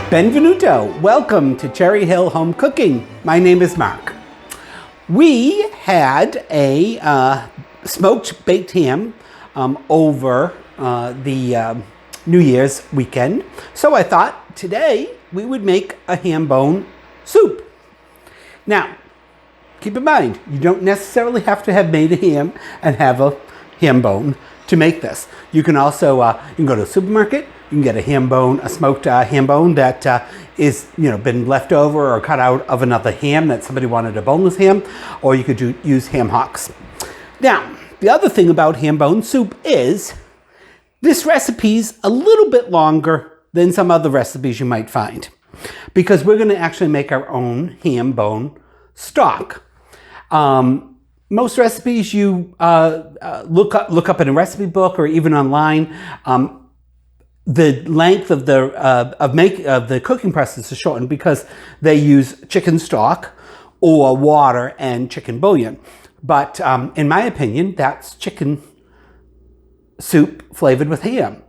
Benvenuto. Welcome to Cherry Hill Home Cooking. My name is Mark. We had a smoked baked ham over the New Year's weekend. So I thought today we would make a ham bone soup. Now, keep in mind, you don't necessarily have to have made a ham and have a ham bone to make this. You can also, you can go to the supermarket, you can get a ham bone, a smoked ham bone that is, been left over or cut out of another ham that somebody wanted a boneless ham, or you could use Ham Hocks. Now, the other thing about ham bone soup is this recipe's a little bit longer than some other recipes you might find, because we're going to actually make our own ham bone stock. Most recipes you look up in a recipe book or even online. The length of the cooking process is shortened because they use chicken stock or water and chicken bouillon. But in my opinion, that's chicken soup flavored with ham.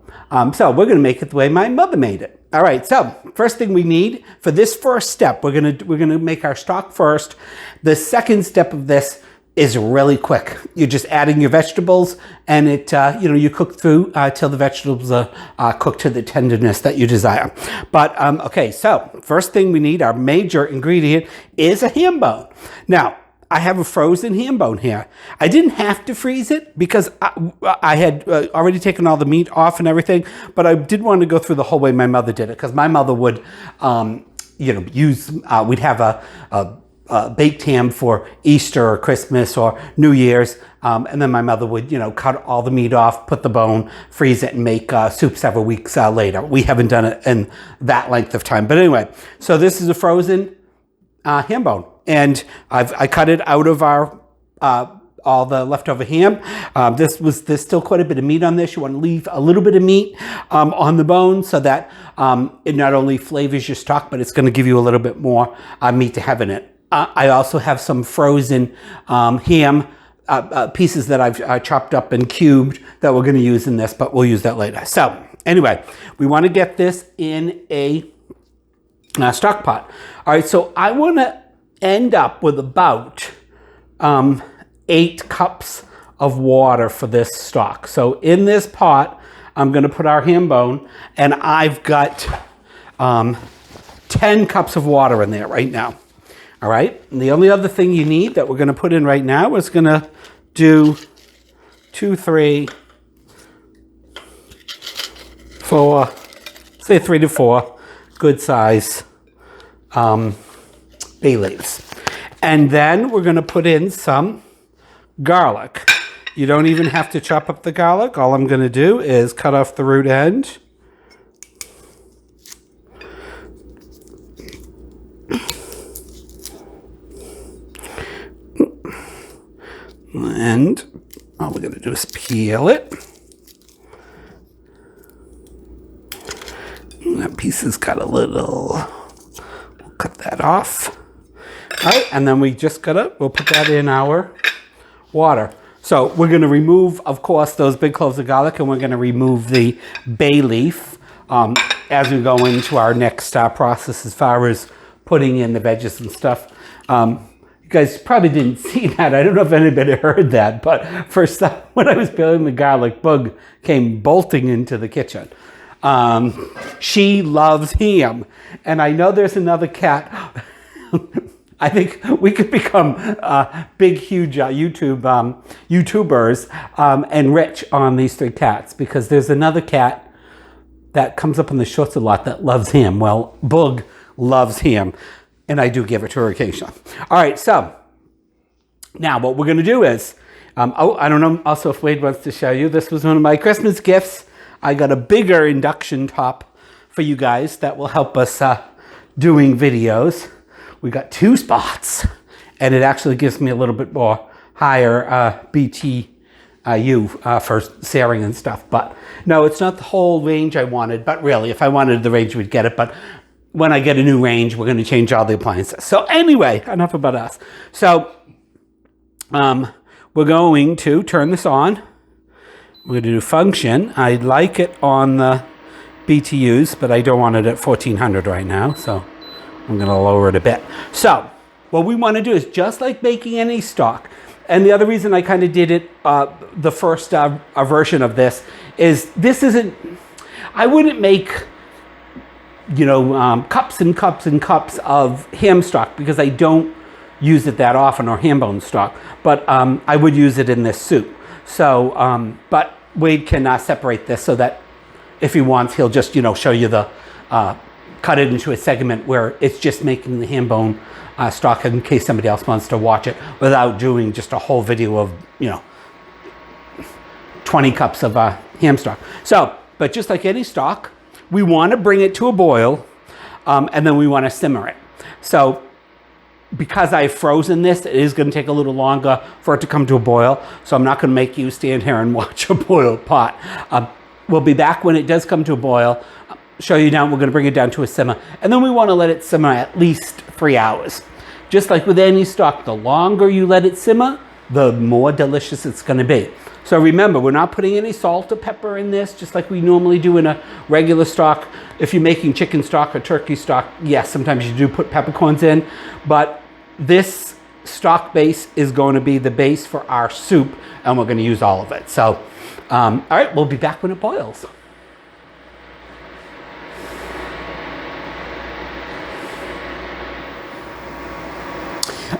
So we're going to make it the way my mother made it. All right. So first thing we need for this first step, we're going to make our stock first. The second step of this is really quick. You're just adding your vegetables, and it you cook through till the vegetables are cooked to the tenderness that you desire. But okay, so first thing we need, our major ingredient, is a ham bone. Now, I have a frozen ham bone here. I didn't have to freeze it because I had already taken all the meat off and everything, but I did want to go through the whole way my mother did it, because my mother would we'd have a baked ham for Easter or Christmas or New Year's, and then my mother would, cut all the meat off, put the bone, freeze it, and make soup several weeks later. We haven't done it in that length of time, but anyway. So this is a frozen ham bone, and I cut it out of our all the leftover ham. There's still quite a bit of meat on this. You want to leave a little bit of meat on the bone so that it not only flavors your stock, but it's going to give you a little bit more meat to have in it. I also have some frozen ham pieces that I've chopped up and cubed that we're going to use in this, but we'll use that later. So anyway, we want to get this in a stock pot. All right, so I want to end up with about 8 cups of water for this stock. So in this pot, I'm going to put our ham bone, and I've got 10 cups of water in there right now. All right, and the only other thing you need that we're going to put in right now is going to do 2, 3, 4, say 3 to 4 good size bay leaves. And then we're going to put in some garlic. You don't even have to chop up the garlic. All I'm going to do is cut off the root end. And all we're going to do is peel it. And that piece has got a little, we'll cut that off. All right, and then we'll put that in our water. So we're going to remove, of course, those big cloves of garlic, and we're going to remove the bay leaf as we go into our next process as far as putting in the veggies and stuff. You guys probably didn't see that. I don't know if anybody heard that, but first when I was peeling the garlic, Bug came bolting into the kitchen. She loves ham, and I know there's another cat. I think we could become big, huge YouTubers and rich on these 3 cats, because there's another cat that comes up in the shorts a lot that loves ham. Well, Bug loves ham, and I do give it to her occasionally. All right, so now what we're going to do is, I don't know also if Wade wants to show you. This was one of my Christmas gifts. I got a bigger induction top for you guys that will help us doing videos. We got 2 spots, and it actually gives me a little bit more higher BTU for searing and stuff. But no, it's not the whole range I wanted, but really, if I wanted the range, we'd get it. But when I get a new range, we're going to change all the appliances. So anyway, enough about us. So we're going to turn this on. We're going to do function. I like it on the BTUs, but I don't want it at 1400 right now, so I'm going to lower it a bit. So what we want to do is just like making any stock. And the other reason I kind of did it, the first version of this isn't, I wouldn't make, you know, cups and cups and cups of ham stock because I don't use it that often, or ham bone stock, but I would use it in this soup. So, but Wade can separate this so that if he wants, he'll just, you know, show you the, cut it into a segment where it's just making the ham bone stock in case somebody else wants to watch it without doing just a whole video of, you know, 20 cups of ham stock. So, but just like any stock, we want to bring it to a boil, and then we want to simmer it. So because I've frozen this, it is going to take a little longer for it to come to a boil. So I'm not going to make you stand here and watch a boiled pot. We'll be back when it does come to a boil, show you down, we're going to bring it down to a simmer. And then we want to let it simmer at least 3 hours. Just like with any stock, the longer you let it simmer, the more delicious it's going to be. So remember, we're not putting any salt or pepper in this, just like we normally do in a regular stock. If you're making chicken stock or turkey stock, yes, sometimes you do put peppercorns in, but this stock base is going to be the base for our soup, and we're going to use all of it. So, all right, we'll be back when it boils.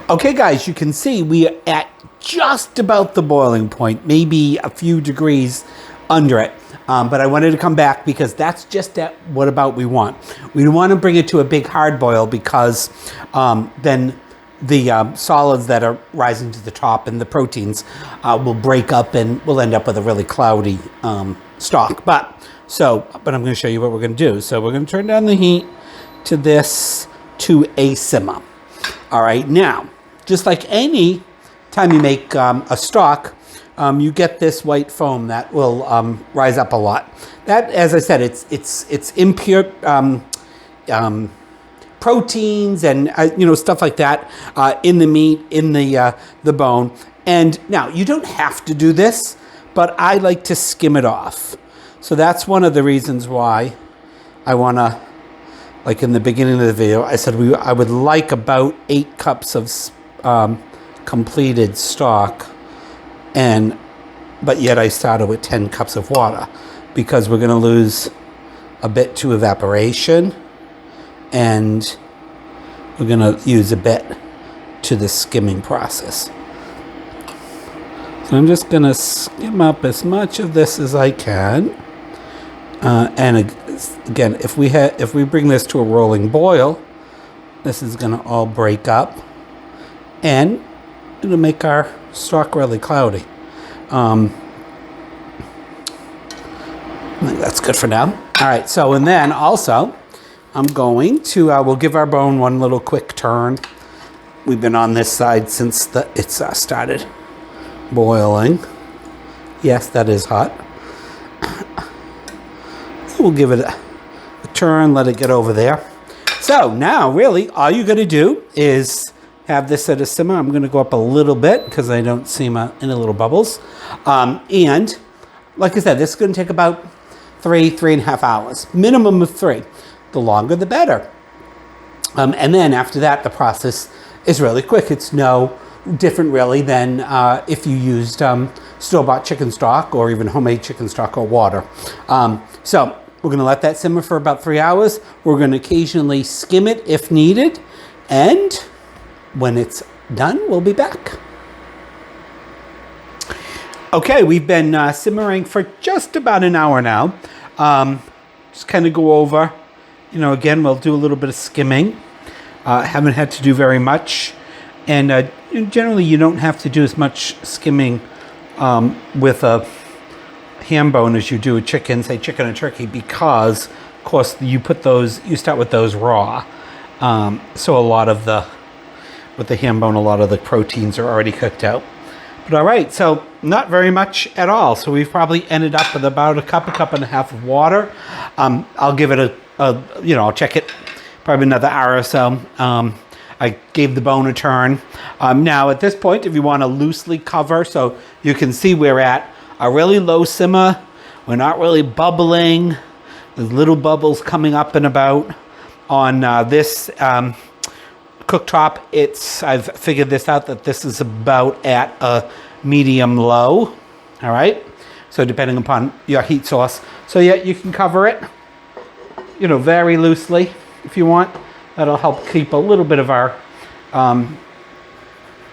Okay, guys, you can see we are at just about the boiling point, maybe a few degrees under it. But I wanted to come back because that's just at what about we want. We want to bring it to a big hard boil because then the solids that are rising to the top and the proteins will break up and we'll end up with a really cloudy stock. But I'm going to show you what we're going to do. So we're going to turn down the heat to this to a simmer. All right, now, just like any time you make a stock, you get this white foam that will rise up a lot. That, as I said, it's impure proteins and you know, stuff like that in the meat, in the bone. And now you don't have to do this, but I like to skim it off. So that's one of the reasons why I want to. Like in the beginning of the video, I said I would like about 8 cups of completed stock, but yet I started with 10 cups of water because we're going to lose a bit to evaporation, and we're going to use a bit to the skimming process. So I'm just going to skim up as much of this as I can, and again, if we bring this to a rolling boil, this is going to all break up, and it'll make our stock really cloudy. I think that's good for now. All right. So, and then also, I'm going to we'll give our bone one little quick turn. We've been on this side since it's started boiling. Yes, that is hot. We'll give it a turn, let it get over there. So now really all you got to do is have this at a simmer. I'm going to go up a little bit because I don't see any little bubbles. And like I said, this is going to take about 3.5 hours, minimum of 3. The longer, the better. And then after that, the process is really quick. It's no different really than if you used store-bought chicken stock or even homemade chicken stock or water. So we're going to let that simmer for about 3 hours. We're going to occasionally skim it if needed. And when it's done, we'll be back. Okay, we've been simmering for just about an hour now. Just kind of go over, you know, again, we'll do a little bit of skimming. Haven't had to do very much. And generally, you don't have to do as much skimming with a ham bone as you do a chicken, say chicken or turkey, because of course you start with those raw. So a lot of with the ham bone, a lot of the proteins are already cooked out. But all right, so not very much at all. So we've probably ended up with about a cup and a half of water. I'll give it I'll check it probably another hour or so. I gave the bone a turn. Now at this point, if you want to loosely cover, so you can see we're at a really low simmer. We're not really bubbling. There's little bubbles coming up and about on this cooktop. I've figured this out that this is about at a medium low. All right. So depending upon your heat source. So yeah, you can cover it, very loosely if you want. That'll help keep a little bit of our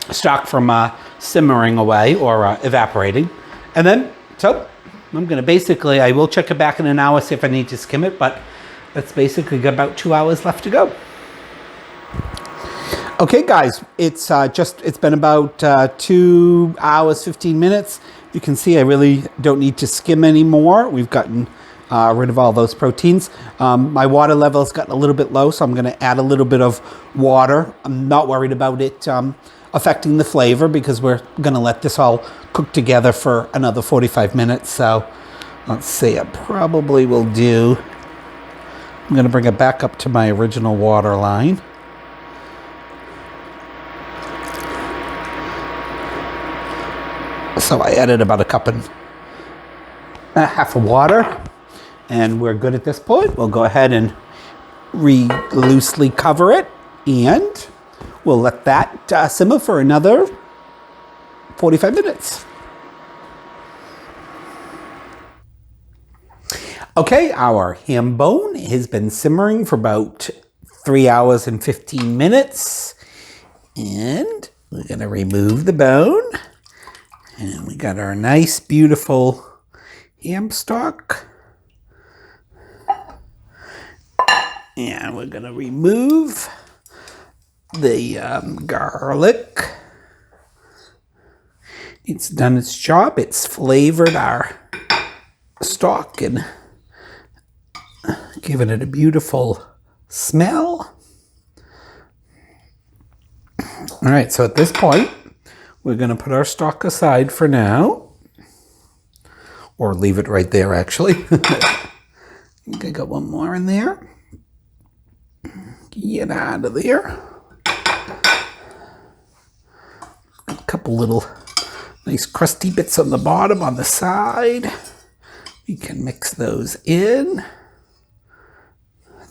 stock from simmering away or evaporating. And then, so I'm going to I will check it back in an hour, see if I need to skim it, but that's basically got about 2 hours left to go. Okay, guys, it's been about 2 hours, 15 minutes. You can see I really don't need to skim anymore. We've gotten rid of all those proteins. My water level's gotten a little bit low, so I'm going to add a little bit of water. I'm not worried about it affecting the flavor because we're going to let this all cook together for another 45 minutes. So let's see, I probably will do, I'm going to bring it back up to my original water line. So I added about a cup and a half of water, and we're good at this point. We'll go ahead and loosely cover it, and we'll let that simmer for another 45 minutes. Okay, our ham bone has been simmering for about 3 hours and 15 minutes, and we're going to remove the bone. And we got our nice, beautiful ham stock. And we're going to remove the garlic. It's done its job. It's flavored our stock and given it a beautiful smell. All right, so at this point, we're going to put our stock aside for now, or leave it right there, actually. I think I got one more in there. Get out of there. A couple little nice crusty bits on the bottom, on the side. We can mix those in.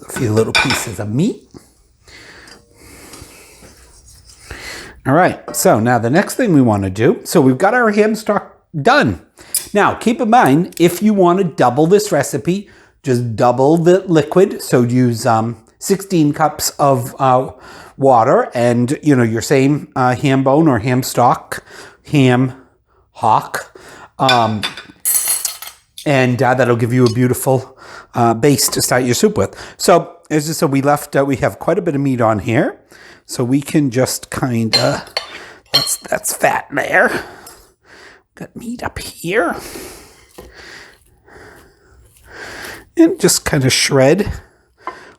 A few little pieces of meat. All right, so now the next thing we want to do, so we've got our ham stock done. Now, keep in mind, if you want to double this recipe, just double the liquid. So use 16 cups of water and, your same ham bone or ham stock, Ham Hock. And that'll give you a beautiful base to start your soup with. So, as I said, we have quite a bit of meat on here. So we can just kind of, that's fat there. Got meat up here. And just kind of shred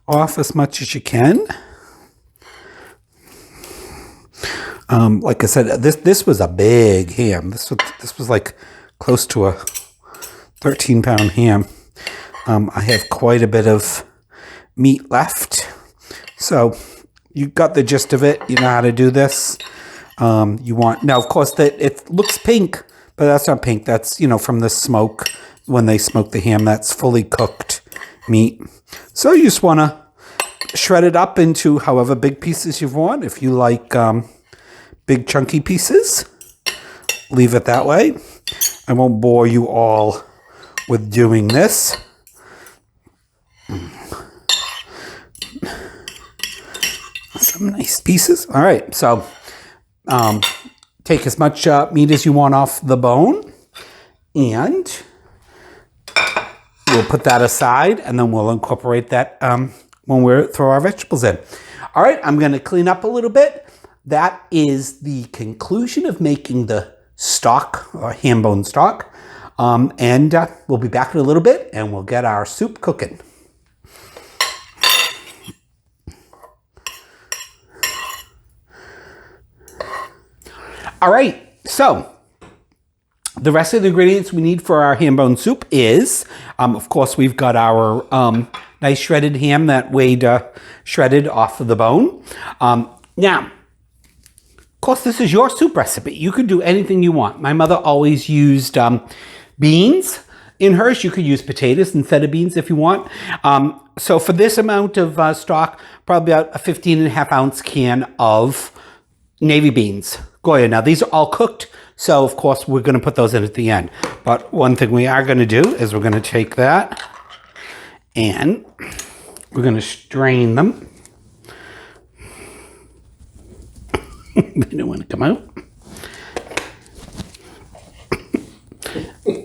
off as much as you can. Like I said, this was a big ham. This was like close to a 13-pound ham. I have quite a bit of meat left. So you got the gist of it. You know how to do this. Now, of course, that it looks pink, but that's not pink. That's, from the smoke. When they smoke the ham, that's fully cooked meat. So you just want to shred it up into however big pieces you want. If you like big chunky pieces, leave it that way. I won't bore you all with doing this. Some nice pieces. All right, so take as much meat as you want off the bone, and we'll put that aside, and then we'll incorporate that when we throw our vegetables in. All right, I'm going to clean up a little bit. That is the conclusion of making the stock, or ham bone stock, and we'll be back in a little bit, and we'll get our soup cooking. All right, so the rest of the ingredients we need for our ham bone soup is, of course, we've got our nice shredded ham that weighed shredded off of the bone. Now, of course, this is your soup recipe. You could do anything you want. My mother always used beans In hers, you could use potatoes instead of beans if you want. So for this amount of stock, probably about a 15.5 ounce can of navy beans, Goya. Now these are all cooked, so of course we're going to put those in at the end. But one thing we are going to do is we're going to take that and we're going to strain them. They don't want to come out.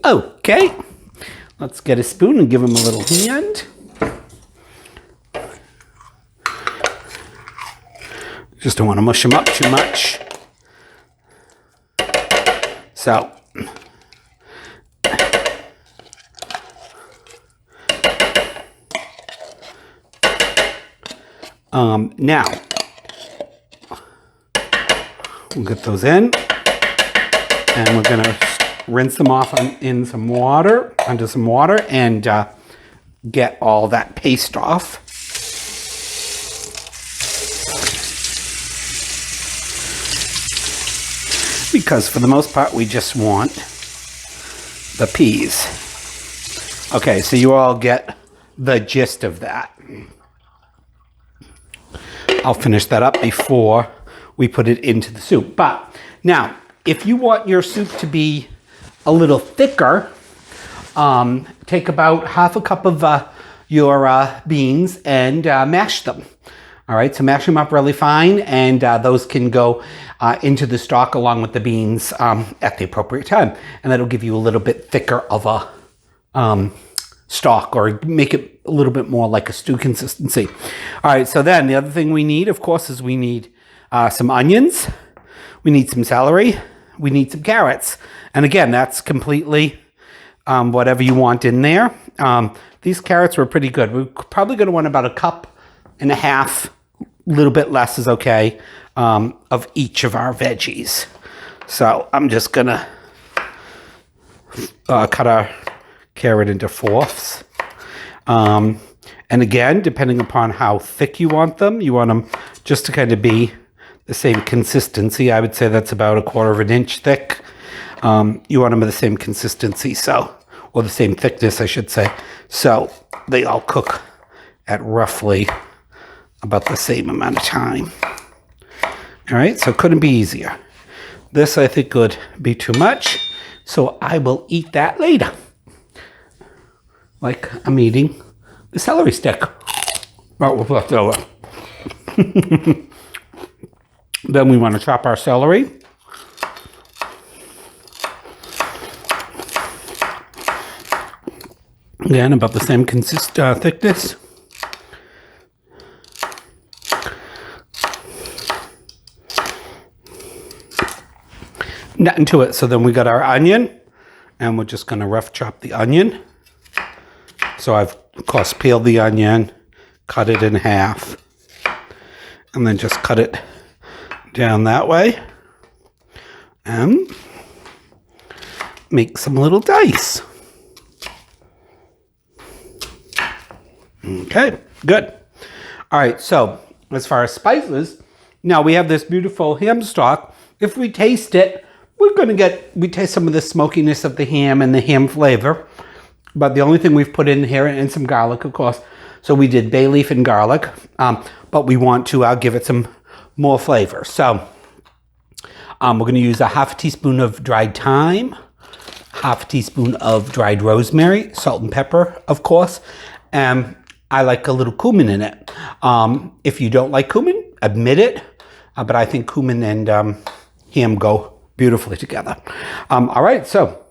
Okay, let's get a spoon and give them a little hand. Just don't want to mush them up too much. So, now, we'll get those in, and we're going to rinse them off in some water, under some water, and get all that paste off. Because for the most part, we just want the peas. Okay, so you all get the gist of that. I'll finish that up before we put it into the soup. But now, if you want your soup to be a little thicker, take about half a cup of your beans and mash them. All right, so mash them up really fine, and those can go into the stock along with the beans at the appropriate time. And that'll give you a little bit thicker of a stock, or make it a little bit more like a stew consistency. All right, so then the other thing we need, of course, is we need some onions, we need some celery, we need some carrots. And again, that's completely whatever you want in there. These carrots were pretty good. We're probably going to want about 1.5 cups, a little bit less is okay, of each of our veggies. So I'm just going to cut our carrot into fourths. And again, depending upon how thick you want them just to kind of be the same consistency. I would say that's about 1/4 inch thick. You want them of the same consistency, or the same thickness, I should say. So they all cook at roughly about the same amount of time. All right, so it couldn't be easier. This, I think, would be too much, so I will eat that later. Like I'm eating the celery stick. Oh, we'll left over. Then we want to chop our celery. Again, about the same thickness. Nothing to it. So then we got our onion, and we're just going to rough chop the onion. So I've, of course, peeled the onion, cut it in half, and then just cut it down that way, and make some little dice. Okay, good. All right, so as far as spices, now we have this beautiful ham stock. If we taste it, we taste some of the smokiness of the ham and the ham flavor. But the only thing we've put in here, and some garlic, of course. So we did bay leaf and garlic, but we want to give it some more flavor. So we're going to use 1/2 teaspoon of dried thyme, 1/2 teaspoon of dried rosemary, salt and pepper, of course. And I like a little cumin in it. If you don't like cumin, admit it. But I think cumin and ham go beautifully together. All right, so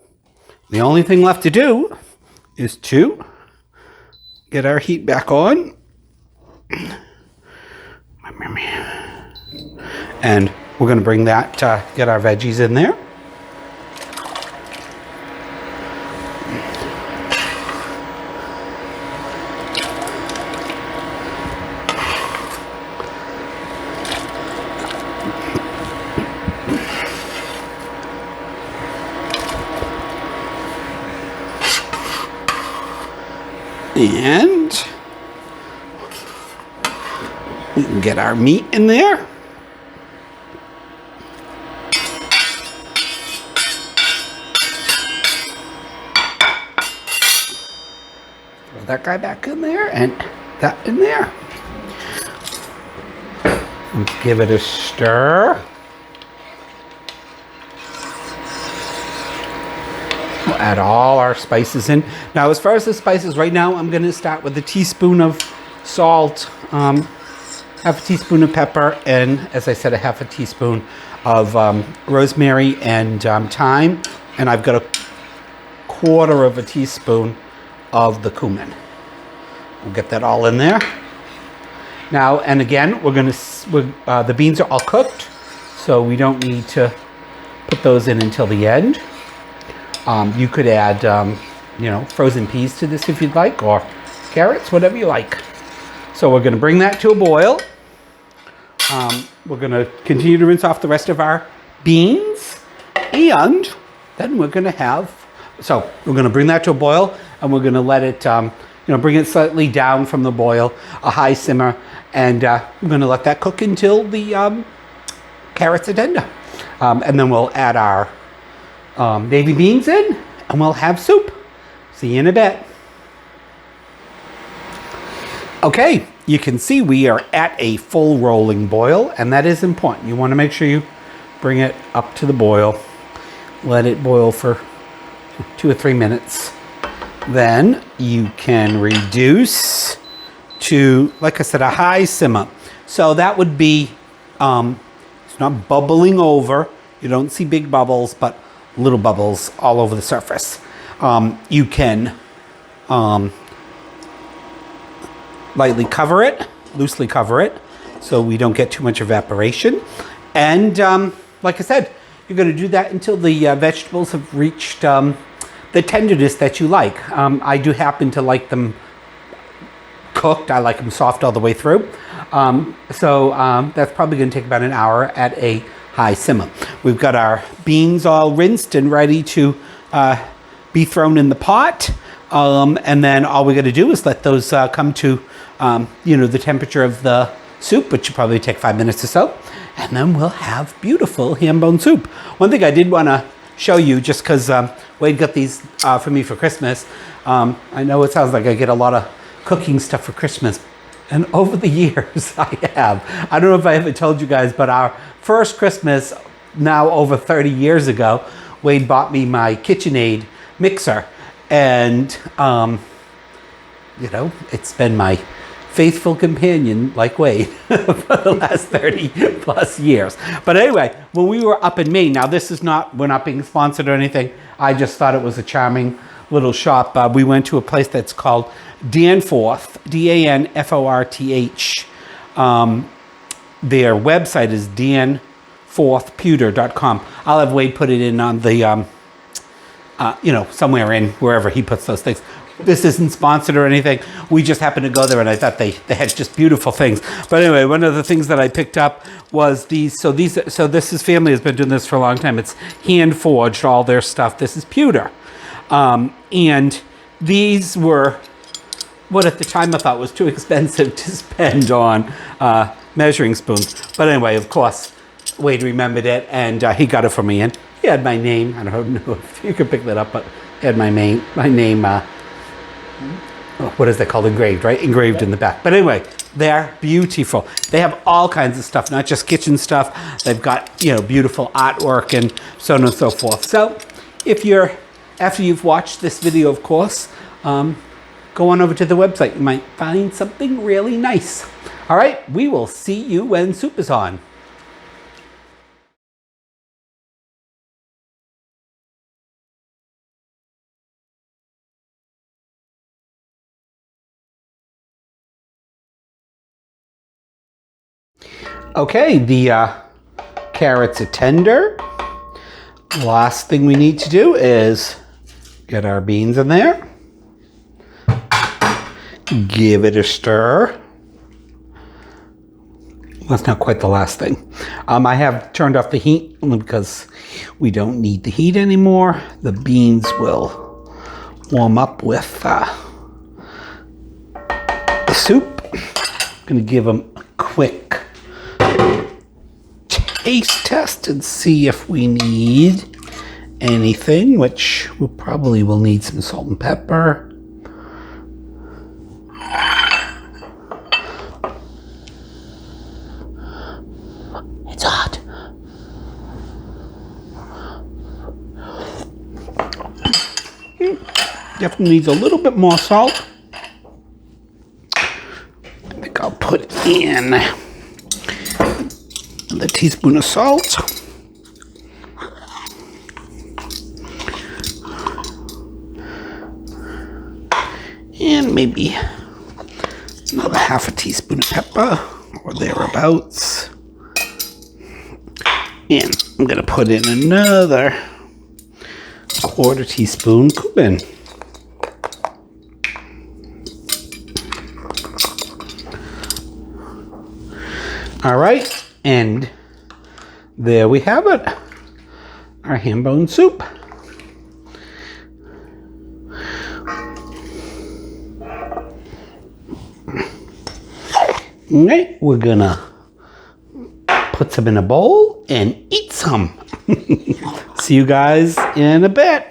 the only thing left to do is to get our heat back on. And we're going to bring that, get our veggies in there. And we can get our meat in there. that guy back in there and that in there. Let's give it a stir. We'll add all our spices in. Now, as far as the spices, right now I'm going to start with a teaspoon of salt, half a teaspoon of pepper, and as I said, a half a teaspoon of rosemary and thyme, and I've got a quarter of a teaspoon of the cumin. We'll get that all in there. Now, and again, the beans are all cooked, so we don't need to put those in until the end. You could add, frozen peas to this if you'd like, or carrots, whatever you like. So we're going to bring that to a boil. We're going to continue to rinse off the rest of our beans, and then we're going to bring that to a boil, and we're going to let it, bring it slightly down from the boil, a high simmer, and we're going to let that cook until the carrots are tender. And then we'll add our navy beans in, and we'll have soup. See you in a bit. Okay, you can see we are at a full rolling boil, and that is important. You want to make sure you bring it up to the boil. Let it boil for 2 or 3 minutes. Then you can reduce to, like I said, a high simmer. So that would be, it's not bubbling over. You don't see big bubbles, but little bubbles all over the surface. You can lightly cover it, loosely cover it, so we don't get too much evaporation. And like I said, you're going to do that until the vegetables have reached the tenderness that you like. I do happen to like them cooked. I like them soft all the way through. So that's probably going to take about an hour at a high simmer. We've got our beans all rinsed and ready to be thrown in the pot. And then all we got to do is let those come to, the temperature of the soup, which should probably take 5 minutes or so. And then we'll have beautiful ham bone soup. One thing I did want to show you, just because Wade got these for me for Christmas. I know it sounds like I get a lot of cooking stuff for Christmas. And over the years, I have. I don't know if I ever told you guys, but our first Christmas, now over 30 years ago, Wade bought me my KitchenAid mixer. And, it's been my faithful companion, like Wade, for the last 30 plus years. But anyway, when we were up in Maine, now we're not being sponsored or anything. I just thought it was a charming little shop. We went to a place that's called Danforth, Danforth. Their website is danforthpewter.com. I'll have Wade put it in on the, somewhere in wherever he puts those things. This isn't sponsored or anything. We just happened to go there, and I thought they had just beautiful things. But anyway, one of the things that I picked up was these. So this family has been doing this for a long time. It's hand forged, all their stuff. This is pewter. And these were what at the time I thought was too expensive to spend on measuring spoons. But anyway, of course, Wade remembered it, and he got it for me. And he had my name. I don't know if you could pick that up, but he had my name. What is that called? Engraved, right? Engraved in the back. But anyway, they're beautiful. They have all kinds of stuff, not just kitchen stuff. They've got, beautiful artwork and so on and so forth. So after you've watched this video, of course, go on over to the website. You might find something really nice. All right, we will see you when soup is on. Okay, the carrots are tender. Last thing we need to do is get our beans in there. Give it a stir. That's not quite the last thing. I have turned off the heat only because we don't need the heat anymore. The beans will warm up with the soup. I'm going to give them a quick taste test and see if we need anything, which we probably will need some salt and pepper. Definitely needs a little bit more salt. I think I'll put in the teaspoon of salt. And maybe another half a teaspoon of pepper or thereabouts. And I'm going to put in another quarter teaspoon cumin. All right, and there we have it, our ham bone soup. All right, we're gonna put some in a bowl and eat some. See you guys in a bit.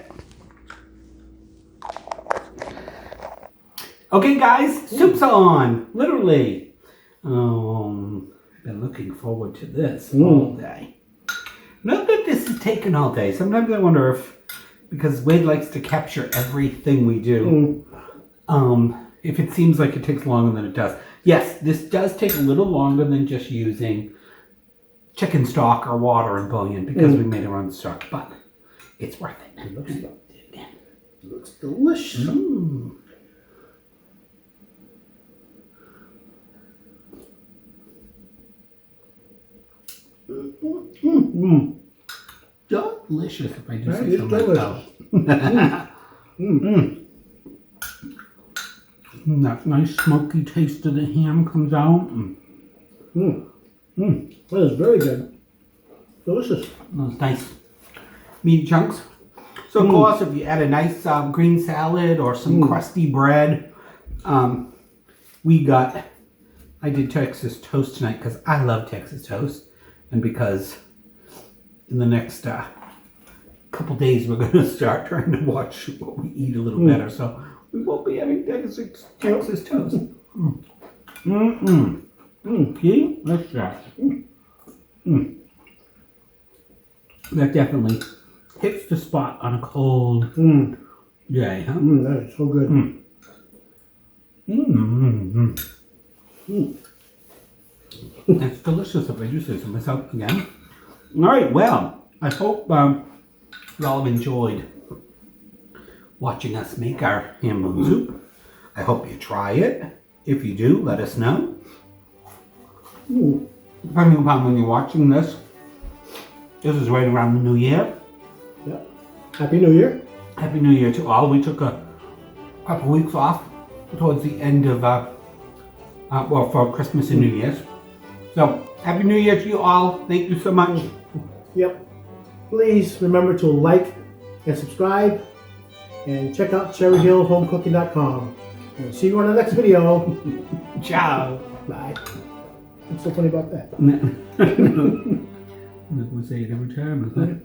Okay guys, soup's on, literally. I've been looking forward to this all day. Not that this is taking all day. Sometimes I wonder if, because Wade likes to capture everything we do, if it seems like it takes longer than it does. Yes, this does take a little longer than just using chicken stock or water and bouillon because we made our own stock, but it's worth it. It looks delicious. Delicious, if I do say so myself. That nice smoky taste of the ham comes out. That is very good. Delicious. Those nice meaty chunks. So of course, if you add a nice green salad or some crusty bread, I did Texas toast tonight because I love Texas toast, and because in the next couple days we're going to start trying to watch what we eat a little better, so we won't be having Texas toast. See? That's that. That definitely hits the spot on a cold day, huh? That is so good. That's delicious, if I do say so myself again. All right, well, I hope you all have enjoyed watching us make our ham bone soup. I hope you try it. If you do, let us know. Depending upon when you're watching this, this is right around the New Year. Yeah. Happy New Year. Happy New Year to all. We took a couple weeks off towards the end of, well, for Christmas and New Year's. So, Happy New Year to you all. Thank you so much. Yep. Please remember to like and subscribe and check out cherryhillhomecooking.com. And see you on the next video. Ciao. Bye. What's so funny about that? I'm not going to say it every time, is that?